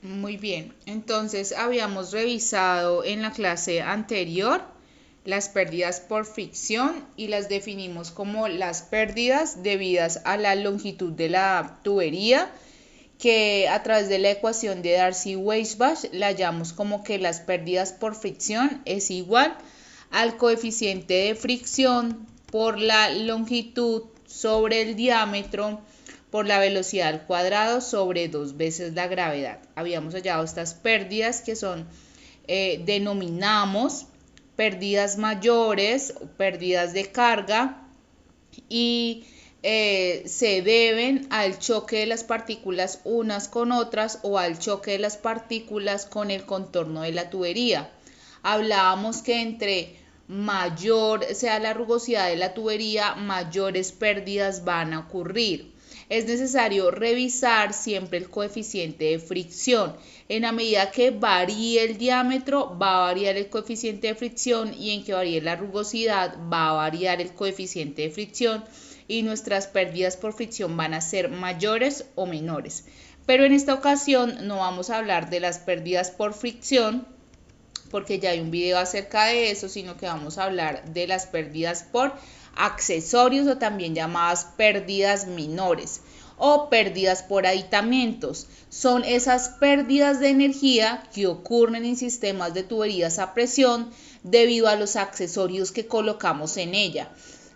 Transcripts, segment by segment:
Muy bien, entonces habíamos revisado en la clase anterior las pérdidas por fricción y las definimos como las pérdidas debidas a la longitud de la tubería, que a través de la ecuación de Darcy-Weisbach la hallamos como que las pérdidas por fricción es igual al coeficiente de fricción por la longitud sobre el diámetro por la velocidad al cuadrado sobre 2 veces la gravedad. Habíamos hallado estas pérdidas que son, denominamos pérdidas mayores, pérdidas de carga, y se deben al choque de las partículas unas con otras o al choque de las partículas con el contorno de la tubería. Hablábamos que entre mayor sea la rugosidad de la tubería, mayores pérdidas van a ocurrir. Es necesario revisar siempre el coeficiente de fricción. En la medida que varíe el diámetro, va a variar el coeficiente de fricción, y en que varíe la rugosidad, va a variar el coeficiente de fricción, y nuestras pérdidas por fricción van a ser mayores o menores. Pero en esta ocasión no vamos a hablar de las pérdidas por fricción, porque ya hay un video acerca de eso, sino que vamos a hablar de las pérdidas por accesorios, o también llamadas pérdidas menores o pérdidas por aditamentos. Son esas pérdidas de energía que ocurren en sistemas de tuberías a presión debido a los accesorios que colocamos en ella.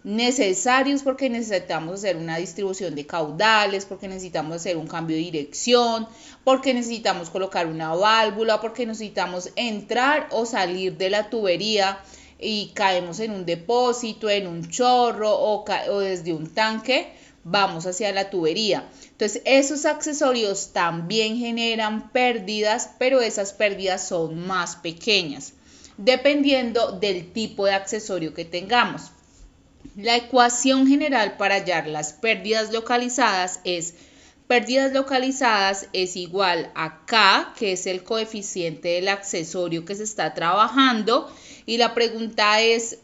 Necesarios porque necesitamos hacer una distribución de caudales, porque necesitamos hacer un cambio de dirección, porque necesitamos colocar una válvula, porque necesitamos entrar o salir de la tubería y caemos en un depósito, en un chorro o desde un tanque vamos hacia la tubería. Entonces esos accesorios también generan pérdidas, pero esas pérdidas son más pequeñas dependiendo del tipo de accesorio que tengamos. La ecuación general para hallar las pérdidas localizadas es: pérdidas localizadas es igual a K, que es el coeficiente del accesorio que se está trabajando. Y la pregunta es,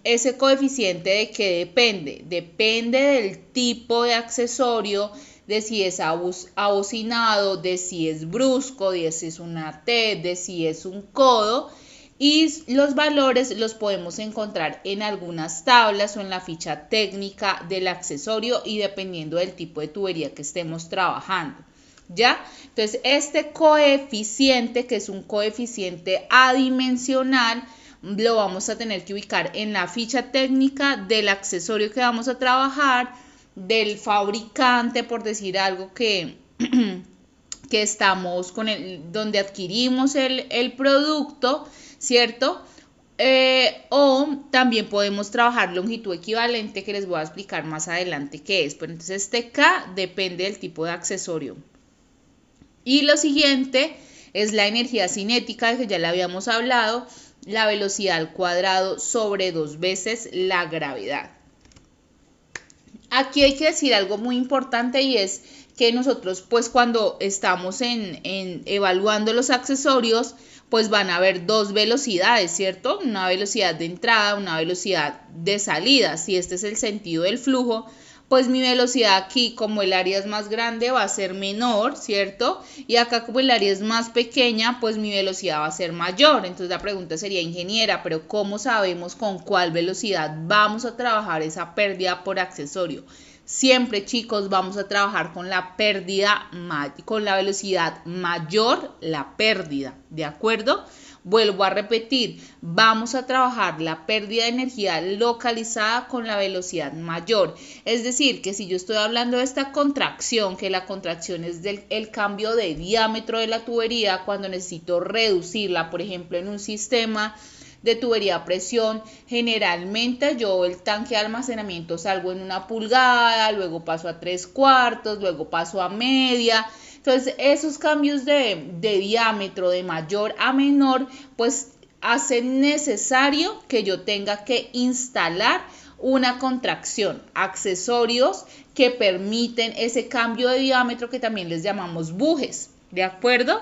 ¿ese coeficiente de qué depende? Depende del tipo de accesorio, de si es abocinado, de si es brusco, de si es una T, de si es un codo. Y los valores los podemos encontrar en algunas tablas o en la ficha técnica del accesorio, y dependiendo del tipo de tubería que estemos trabajando. ¿Ya? Entonces este coeficiente, que es un coeficiente adimensional, lo vamos a tener que ubicar en la ficha técnica del accesorio que vamos a trabajar, del fabricante, por decir algo, que estamos con donde adquirimos el producto, ¿cierto? O también podemos trabajar longitud equivalente, que les voy a explicar más adelante qué es. Pero entonces este K depende del tipo de accesorio. Y lo siguiente es la energía cinética, que ya le habíamos hablado, la velocidad al cuadrado sobre 2 veces la gravedad. Aquí hay que decir algo muy importante, y es que nosotros, pues cuando estamos evaluando los accesorios, pues van a haber dos velocidades, ¿cierto? Una velocidad de entrada, una velocidad de salida. Si este es el sentido del flujo, pues mi velocidad aquí, como el área es más grande, va a ser menor, ¿cierto? Y acá, como el área es más pequeña, pues mi velocidad va a ser mayor. Entonces la pregunta sería: ingeniera, ¿pero cómo sabemos con cuál velocidad vamos a trabajar esa pérdida por accesorio? Siempre, chicos, vamos a trabajar con la pérdida, con la velocidad mayor la pérdida, ¿de acuerdo? Vuelvo a repetir, vamos a trabajar la pérdida de energía localizada con la velocidad mayor. Es decir, que si yo estoy hablando de esta contracción, que la contracción es el cambio de diámetro de la tubería, cuando necesito reducirla, por ejemplo, en un sistema de tubería a presión, generalmente yo el tanque de almacenamiento salgo en 1 pulgada, luego paso a 3/4, luego paso a media. Entonces esos cambios de diámetro de mayor a menor, pues hacen necesario que yo tenga que instalar una contracción, accesorios que permiten ese cambio de diámetro, que también les llamamos bujes, ¿de acuerdo?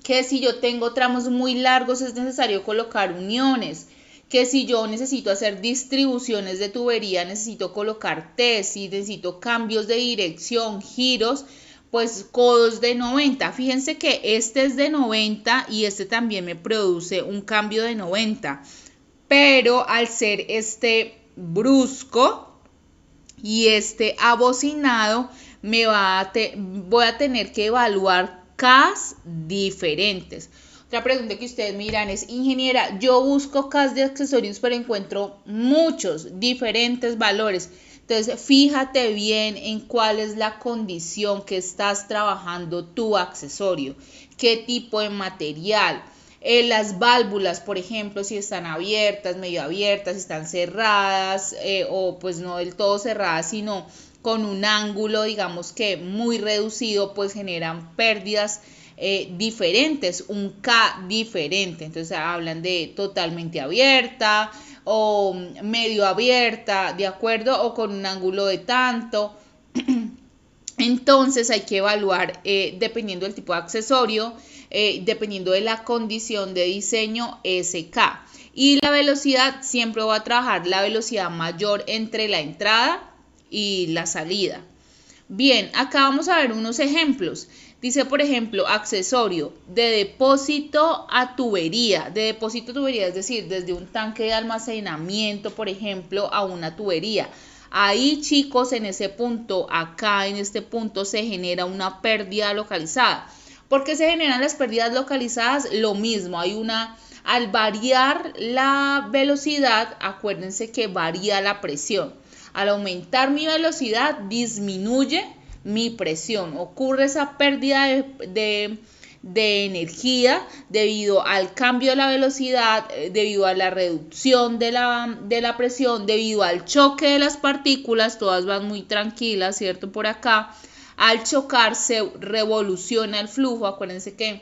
Que si yo tengo tramos muy largos es necesario colocar uniones, que si yo necesito hacer distribuciones de tubería necesito colocar T, si necesito cambios de dirección, giros, pues codos de 90. Fíjense que este es de 90 y este también me produce un cambio de 90. Pero al ser este brusco y este abocinado, voy a tener que evaluar Ks diferentes. Otra pregunta que ustedes me dirán es: ingeniera, yo busco Ks de accesorios, pero encuentro muchos diferentes valores. Entonces, fíjate bien en cuál es la condición que estás trabajando tu accesorio, qué tipo de material. Las válvulas, por ejemplo, si están abiertas, medio abiertas, si están cerradas, o pues no del todo cerradas, sino con un ángulo, digamos que muy reducido, pues generan pérdidas diferentes, un K diferente. Entonces hablan de totalmente abierta o medio abierta, ¿de acuerdo? O con un ángulo de tanto. Entonces hay que evaluar dependiendo del tipo de accesorio, dependiendo de la condición de diseño, SK. Y la velocidad, siempre voy a trabajar la velocidad mayor entre la entrada y la salida. Bien, acá vamos a ver unos ejemplos. Dice, por ejemplo, accesorio de depósito a tubería. De depósito a tubería, es decir, desde un tanque de almacenamiento, por ejemplo, a una tubería. Ahí, chicos, en ese punto, acá en este punto se genera una pérdida localizada. ¿Por qué se generan las pérdidas localizadas? Lo mismo, al variar la velocidad, acuérdense que varía la presión. Al aumentar mi velocidad, disminuye mi presión. Ocurre esa pérdida de energía debido al cambio de la velocidad, debido a la reducción de la presión, debido al choque de las partículas. Todas van muy tranquilas, ¿cierto? Por acá, al chocar se revoluciona el flujo. Acuérdense que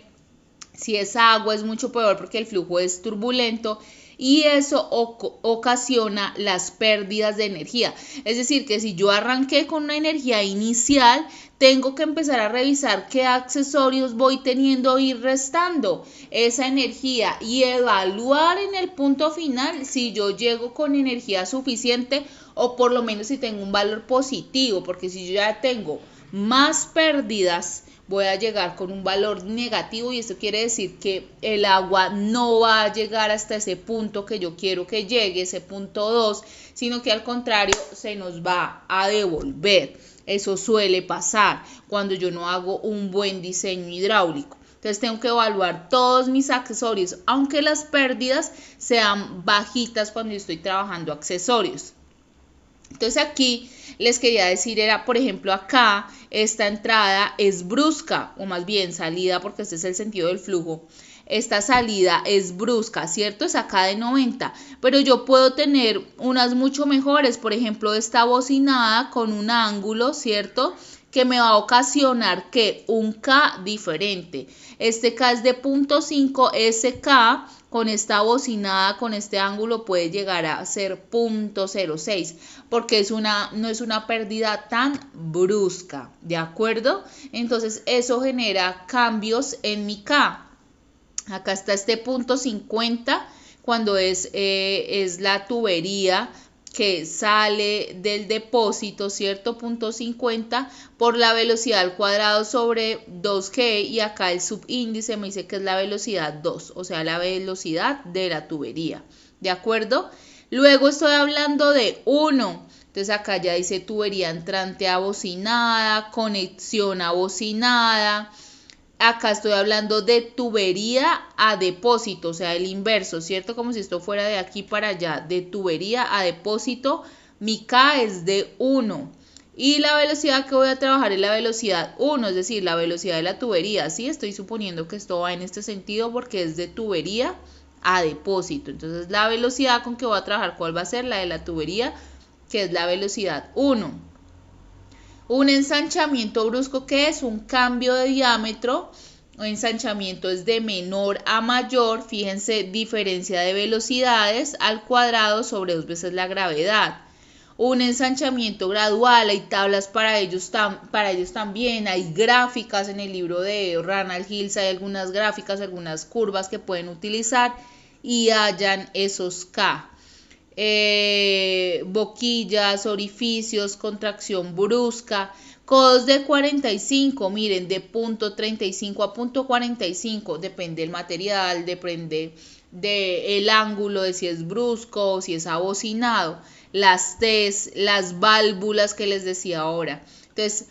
si es agua es mucho peor porque el flujo es turbulento y eso ocasiona las pérdidas de energía. Es decir, que si yo arranqué con una energía inicial, tengo que empezar a revisar qué accesorios voy teniendo, ir restando esa energía y evaluar en el punto final si yo llego con energía suficiente o por lo menos si tengo un valor positivo, porque si yo ya tengo más pérdidas, voy a llegar con un valor negativo y esto quiere decir que el agua no va a llegar hasta ese punto que yo quiero que llegue, ese punto 2, sino que al contrario se nos va a devolver. Eso suele pasar cuando yo no hago un buen diseño hidráulico. Entonces tengo que evaluar todos mis accesorios, aunque las pérdidas sean bajitas cuando yo estoy trabajando accesorios. Entonces aquí les quería decir, era por ejemplo acá, esta entrada es brusca, o más bien salida, porque este es el sentido del flujo. Esta salida es brusca, ¿cierto? Es acá de 90, pero yo puedo tener unas mucho mejores, por ejemplo esta bocinada con un ángulo, ¿cierto?, que me va a ocasionar que un K diferente. Este K es de 0.5, ese K con esta bocinada, con este ángulo, puede llegar a ser 0.06, porque no es una pérdida tan brusca, ¿de acuerdo? Entonces eso genera cambios en mi K. Acá está este 0.50 cuando es la tubería que sale del depósito, ¿cierto? 0.50 por la velocidad al cuadrado sobre 2G, y acá el subíndice me dice que es la velocidad 2, o sea, la velocidad de la tubería, ¿de acuerdo? Luego estoy hablando de 1, entonces acá ya dice tubería entrante abocinada, conexión abocinada. Acá estoy hablando de tubería a depósito, o sea, el inverso, ¿cierto? Como si esto fuera de aquí para allá, de tubería a depósito, mi K es de 1. Y la velocidad que voy a trabajar es la velocidad 1, es decir, la velocidad de la tubería. Sí, estoy suponiendo que esto va en este sentido porque es de tubería a depósito. Entonces, la velocidad con que voy a trabajar, ¿cuál va a ser? La de la tubería, que es la velocidad 1. Un ensanchamiento brusco, ¿qué es? Un cambio de diámetro. Un ensanchamiento es de menor a mayor. Fíjense, diferencia de velocidades al cuadrado sobre 2 veces la gravedad. Un ensanchamiento gradual, hay tablas para ellos también, hay gráficas en el libro de Ranald Hills, hay algunas gráficas, algunas curvas que pueden utilizar y hallan esos K. boquillas, orificios, contracción brusca. Codos de 45, miren, de punto 35 a punto 45, depende del material, depende del ángulo, de si es brusco o si es abocinado, las T's, las válvulas que les decía ahora. Entonces,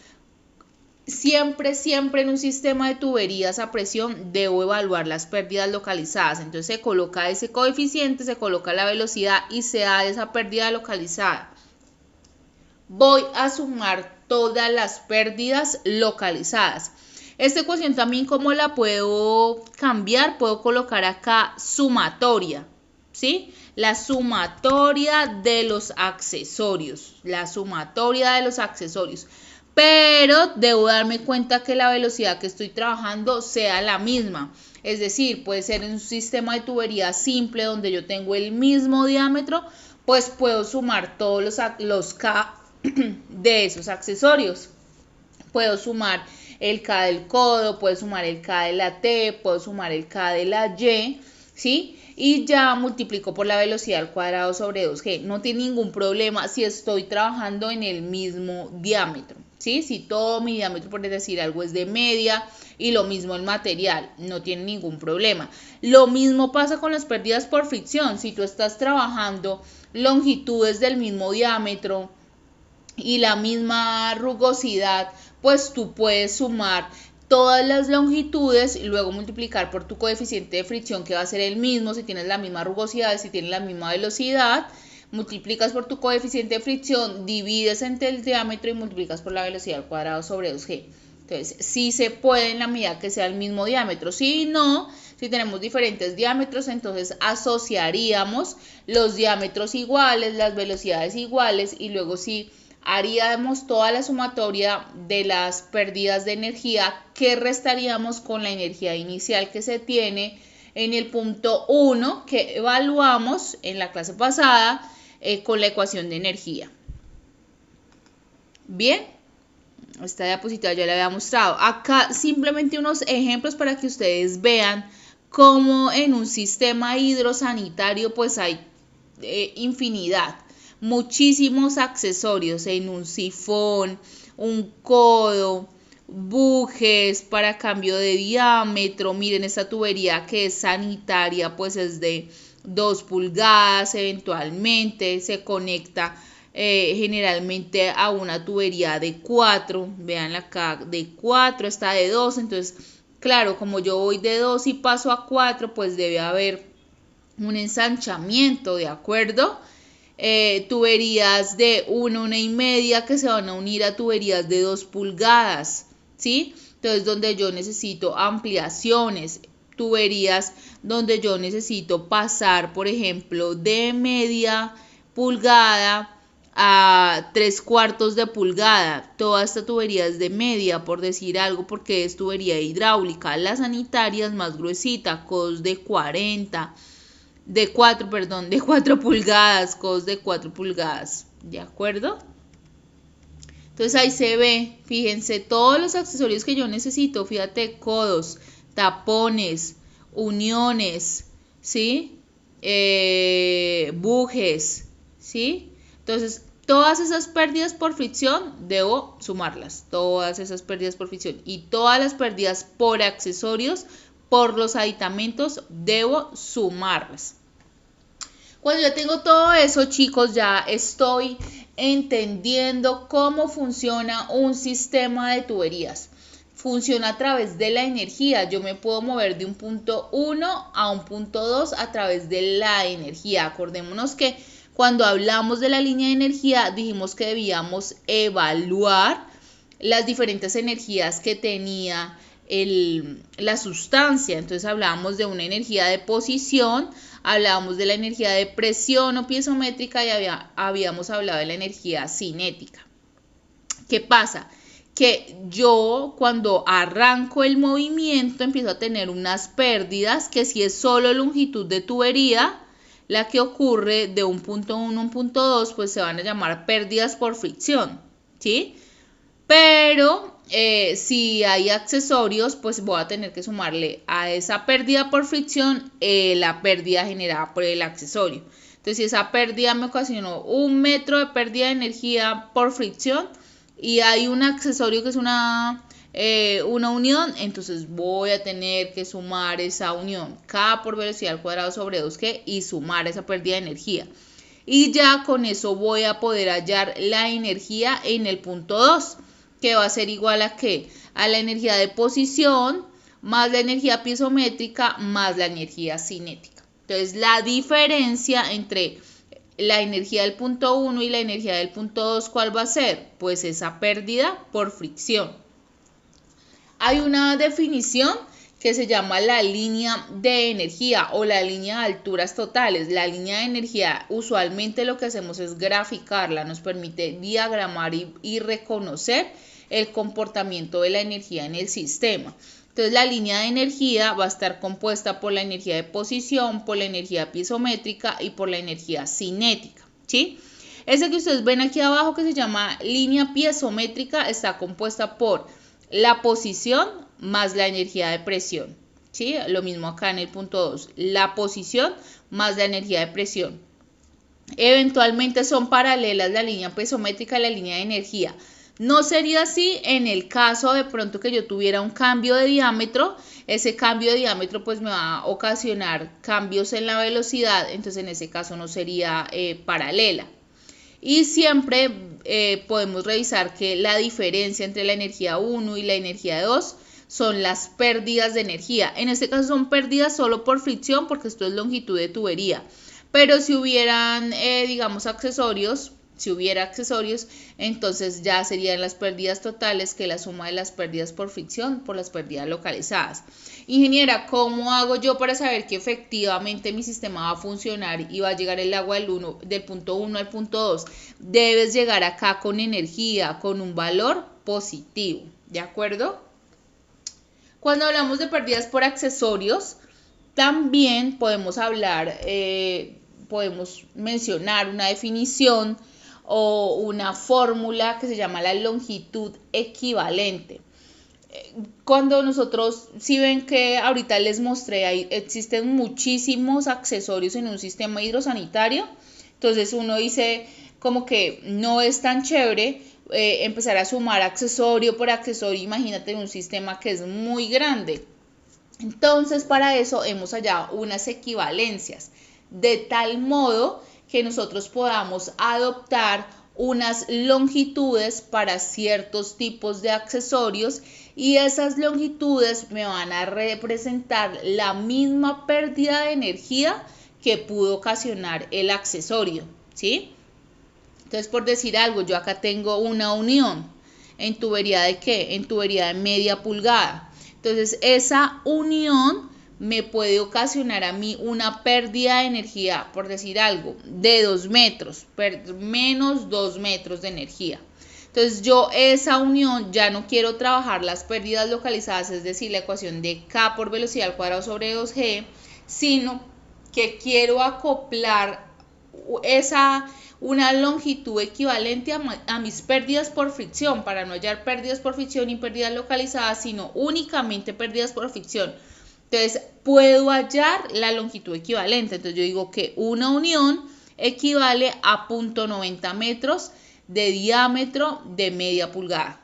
siempre en un sistema de tuberías a presión debo evaluar las pérdidas localizadas. Entonces se coloca ese coeficiente, se coloca la velocidad y se da esa pérdida localizada. Voy a sumar todas las pérdidas localizadas. Esta ecuación también, ¿cómo la puedo cambiar? Puedo colocar acá sumatoria, ¿sí? La sumatoria de los accesorios. La sumatoria de los accesorios. Pero debo darme cuenta que la velocidad que estoy trabajando sea la misma. Es decir, puede ser en un sistema de tubería simple donde yo tengo el mismo diámetro, pues puedo sumar todos los K de esos accesorios. Puedo sumar el K del codo, puedo sumar el K de la T, puedo sumar el K de la Y, ¿sí? Y ya multiplico por la velocidad al cuadrado sobre 2G. No tiene ningún problema si estoy trabajando en el mismo diámetro, ¿sí? Si todo mi diámetro, por decir algo, es de media y lo mismo el material, no tiene ningún problema. Lo mismo pasa con las pérdidas por fricción. Si tú estás trabajando longitudes del mismo diámetro y la misma rugosidad, pues tú puedes sumar todas las longitudes y luego multiplicar por tu coeficiente de fricción, que va a ser el mismo si tienes la misma rugosidad, si tienes la misma velocidad. Multiplicas por tu coeficiente de fricción, divides entre el diámetro y multiplicas por la velocidad al cuadrado sobre 2G. Entonces, sí se puede en la medida que sea el mismo diámetro. Si no, si tenemos diferentes diámetros, entonces asociaríamos los diámetros iguales, las velocidades iguales, y luego sí haríamos toda la sumatoria de las pérdidas de energía que restaríamos con la energía inicial que se tiene en el punto 1 que evaluamos en la clase pasada con la ecuación de energía. Bien, esta diapositiva ya la había mostrado. Acá simplemente unos ejemplos para que ustedes vean cómo en un sistema hidrosanitario pues hay infinidad, muchísimos accesorios en un sifón, un codo, bujes para cambio de diámetro. Miren, esta tubería que es sanitaria pues es de 2 pulgadas, eventualmente se conecta generalmente a una tubería de 4, vean acá, de 4, está de 2, entonces claro, como yo voy de 2 y paso a 4, pues debe haber un ensanchamiento, ¿de acuerdo? Tuberías de 1,5 que se van a unir a tuberías de 2 pulgadas, ¿sí? Entonces, donde yo necesito ampliaciones, tuberías donde yo necesito pasar, por ejemplo, de media pulgada a 3/4 de pulgada. Toda esta tubería es de media, por decir algo, porque es tubería hidráulica. La sanitaria es más gruesita, codos de 40, de 4 pulgadas, codos de 4 pulgadas, ¿de acuerdo? Entonces ahí se ve, fíjense, todos los accesorios que yo necesito, fíjate, codos, tapones, uniones, ¿sí? Bujes, ¿sí? Entonces, todas esas pérdidas por fricción debo sumarlas, todas esas pérdidas por fricción y todas las pérdidas por accesorios, por los aditamentos, debo sumarlas. Cuando yo tengo todo eso, chicos, ya estoy entendiendo cómo funciona un sistema de tuberías. Funciona a través de la energía. Yo me puedo mover de un punto 1 a un punto 2 a través de la energía. Acordémonos que cuando hablamos de la línea de energía, dijimos que debíamos evaluar las diferentes energías que tenía la sustancia. Entonces hablábamos de una energía de posición, hablábamos de la energía de presión o piezométrica y habíamos hablado de la energía cinética. ¿Qué pasa? Que yo cuando arranco el movimiento empiezo a tener unas pérdidas que si es solo longitud de tubería, la que ocurre de un punto 1 a un punto 2, pues se van a llamar pérdidas por fricción, ¿sí? Pero si hay accesorios, pues voy a tener que sumarle a esa pérdida por fricción la pérdida generada por el accesorio. Entonces, si esa pérdida me ocasionó 1 metro de pérdida de energía por fricción y hay un accesorio que es una unión, entonces voy a tener que sumar esa unión, K por velocidad al cuadrado sobre 2G, y sumar esa pérdida de energía. Y ya con eso voy a poder hallar la energía en el punto 2, que va a ser igual a ¿qué? A la energía de posición más la energía piezométrica más la energía cinética. Entonces, la diferencia entre la energía del punto 1 y la energía del punto 2, ¿cuál va a ser? Pues esa pérdida por fricción. Hay una definición que se llama la línea de energía o la línea de alturas totales. La línea de energía usualmente lo que hacemos es graficarla, nos permite diagramar y reconocer el comportamiento de la energía en el sistema. Entonces, la línea de energía va a estar compuesta por la energía de posición, por la energía piezométrica y por la energía cinética, ¿sí? Ese que ustedes ven aquí abajo, que se llama línea piezométrica, está compuesta por la posición más la energía de presión, ¿sí? Lo mismo acá en el punto 2, la posición más la energía de presión. Eventualmente son paralelas la línea piezométrica y la línea de energía. No sería así en el caso de pronto que yo tuviera un cambio de diámetro. Ese cambio de diámetro pues me va a ocasionar cambios en la velocidad, entonces en ese caso no sería paralela. Y siempre podemos revisar que la diferencia entre la energía 1 y la energía 2 son las pérdidas de energía. En este caso son pérdidas solo por fricción, porque esto es longitud de tubería. Pero si hubieran, digamos, accesorios, entonces ya serían las pérdidas totales, que es la suma de las pérdidas por fricción por las pérdidas localizadas. Ingeniera, ¿cómo hago yo para saber que efectivamente mi sistema va a funcionar y va a llegar el agua del punto 1 al punto 2? Debes llegar acá con energía, con un valor positivo, ¿de acuerdo? Cuando hablamos de pérdidas por accesorios, también podemos hablar, podemos mencionar una definición o una fórmula que se llama la longitud equivalente. Cuando nosotros, si ven que ahorita les mostré, ahí existen muchísimos accesorios en un sistema hidrosanitario, entonces uno dice como que no es tan chévere empezar a sumar accesorio por accesorio. Imagínate un sistema que es muy grande. Entonces, para eso hemos hallado unas equivalencias, de tal modo que nosotros podamos adoptar unas longitudes para ciertos tipos de accesorios, y esas longitudes me van a representar la misma pérdida de energía que pudo ocasionar el accesorio, ¿sí? Entonces, por decir algo, yo acá tengo una unión en tubería de ¿qué? En tubería de media pulgada. Entonces, esa unión me puede ocasionar a mí una pérdida de energía, por decir algo, de 2 metros, menos 2 metros de energía. Entonces, yo esa unión ya no quiero trabajar las pérdidas localizadas, es decir, la ecuación de K por velocidad al cuadrado sobre 2G, sino que quiero acoplar una longitud equivalente a mis pérdidas por fricción, para no hallar pérdidas por fricción y pérdidas localizadas, sino únicamente pérdidas por fricción. Entonces, puedo hallar la longitud equivalente. Entonces, yo digo que una unión equivale a 0.90 metros de diámetro de media pulgada.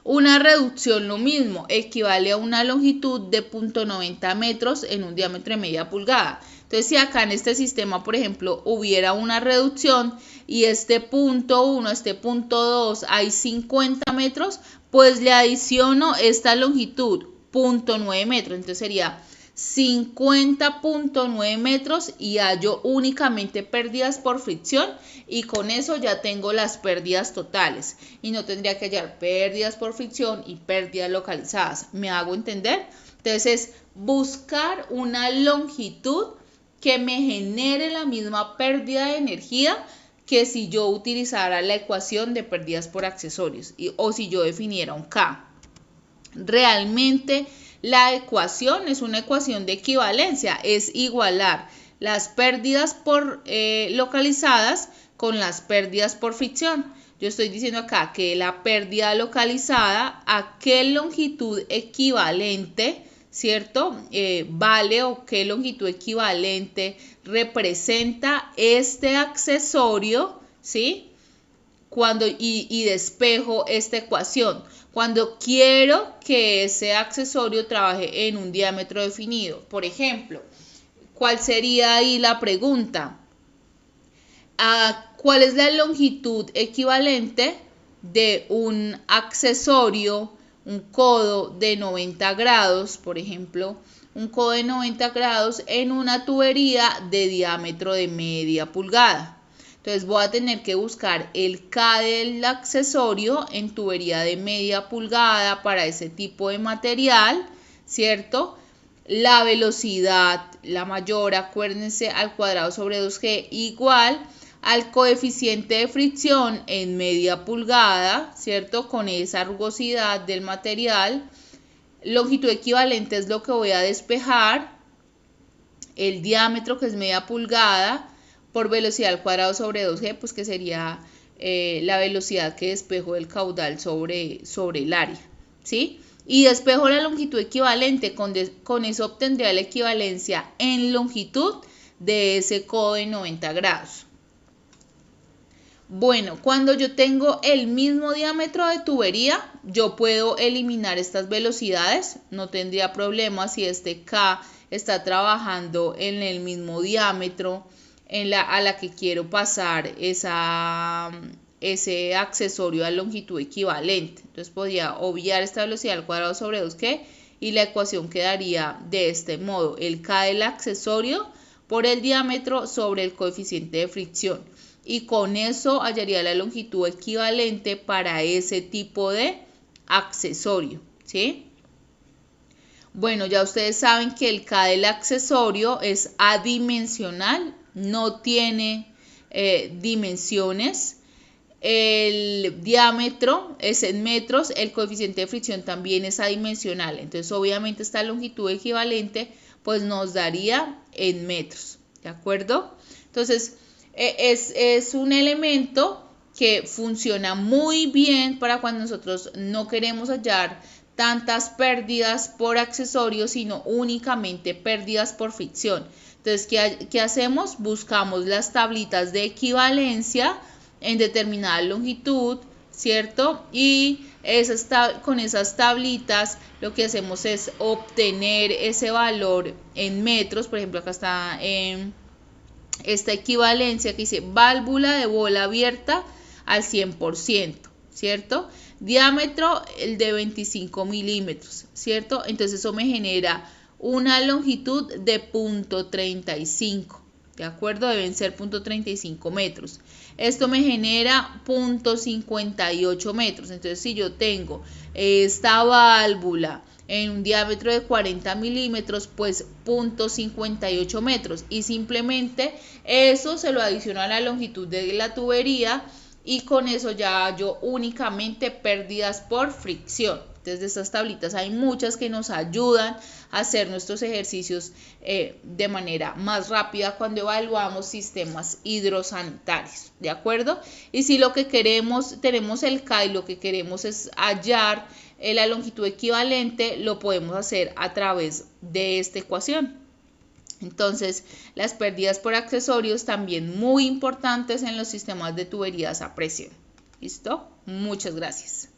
Una reducción, lo mismo, equivale a una longitud de 0.90 metros en un diámetro de media pulgada. Entonces, si acá en este sistema, por ejemplo, hubiera una reducción y este punto 1, este punto 2, hay 50 metros, pues le adiciono esta longitud, 0.9 metros. Entonces sería 50.9 metros y hallo únicamente pérdidas por fricción, y con eso ya tengo las pérdidas totales y no tendría que hallar pérdidas por fricción y pérdidas localizadas. ¿Me hago entender? Entonces es buscar una longitud que me genere la misma pérdida de energía que si yo utilizara la ecuación de pérdidas por accesorios o si yo definiera un K. Realmente la ecuación es una ecuación de equivalencia, es igualar las pérdidas por localizadas con las pérdidas por fricción. Yo estoy diciendo acá que la pérdida localizada, ¿a qué longitud equivalente ¿cierto? Vale o qué longitud equivalente representa este accesorio, ¿sí? Y despejo esta ecuación. Cuando quiero que ese accesorio trabaje en un diámetro definido. Por ejemplo, ¿cuál sería ahí la pregunta? ¿Cuál es la longitud equivalente de un accesorio, un codo de 90 grados, por ejemplo, un codo de 90 grados en una tubería de diámetro de media pulgada? Entonces voy a tener que buscar el K del accesorio en tubería de media pulgada para ese tipo de material, ¿cierto? La velocidad, la mayor, acuérdense, al cuadrado sobre 2G igual al coeficiente de fricción en media pulgada, ¿cierto? Con esa rugosidad del material. Longitud equivalente es lo que voy a despejar. El diámetro, que es media pulgada, por velocidad al cuadrado sobre 2G, pues que sería la velocidad que despejo del caudal sobre el área, ¿sí? Y despejo la longitud equivalente, con eso obtendría la equivalencia en longitud de ese codo de 90 grados. Bueno, cuando yo tengo el mismo diámetro de tubería, yo puedo eliminar estas velocidades, no tendría problema si este K está trabajando en el mismo diámetro a la que quiero pasar ese accesorio a longitud equivalente. Entonces podría obviar esta velocidad al cuadrado sobre 2G y la ecuación quedaría de este modo: el K del accesorio por el diámetro sobre el coeficiente de fricción. Y con eso hallaría la longitud equivalente para ese tipo de accesorio, ¿sí? Bueno, ya ustedes saben que el K del accesorio es adimensional, no tiene dimensiones. El diámetro es en metros, el coeficiente de fricción también es adimensional. Entonces, obviamente, esta longitud equivalente pues nos daría en metros, ¿de acuerdo? Entonces, es un elemento que funciona muy bien para cuando nosotros no queremos hallar tantas pérdidas por accesorios, sino únicamente pérdidas por fricción. Entonces, ¿qué hacemos? Buscamos las tablitas de equivalencia en determinada longitud, ¿cierto? Y con esas tablitas lo que hacemos es obtener ese valor en metros. Por ejemplo, acá está esta equivalencia que dice válvula de bola abierta al 100%, ¿cierto? Diámetro el de 25 milímetros, ¿cierto? Entonces eso me genera una longitud de 0.35, ¿de acuerdo? Deben ser 0.35 metros. Esto me genera 0.58 metros. Entonces, si yo tengo esta válvula en un diámetro de 40 milímetros, pues 0.58 metros. Y simplemente eso se lo adiciono a la longitud de la tubería y con eso ya hallo únicamente pérdidas por fricción. Entonces, de estas tablitas hay muchas que nos ayudan a hacer nuestros ejercicios de manera más rápida cuando evaluamos sistemas hidrosanitarios, ¿de acuerdo? Y si lo que queremos, tenemos el K y lo que queremos es hallar la longitud equivalente, lo podemos hacer a través de esta ecuación. Entonces, las pérdidas por accesorios también muy importantes en los sistemas de tuberías a presión. ¿Listo? Muchas gracias.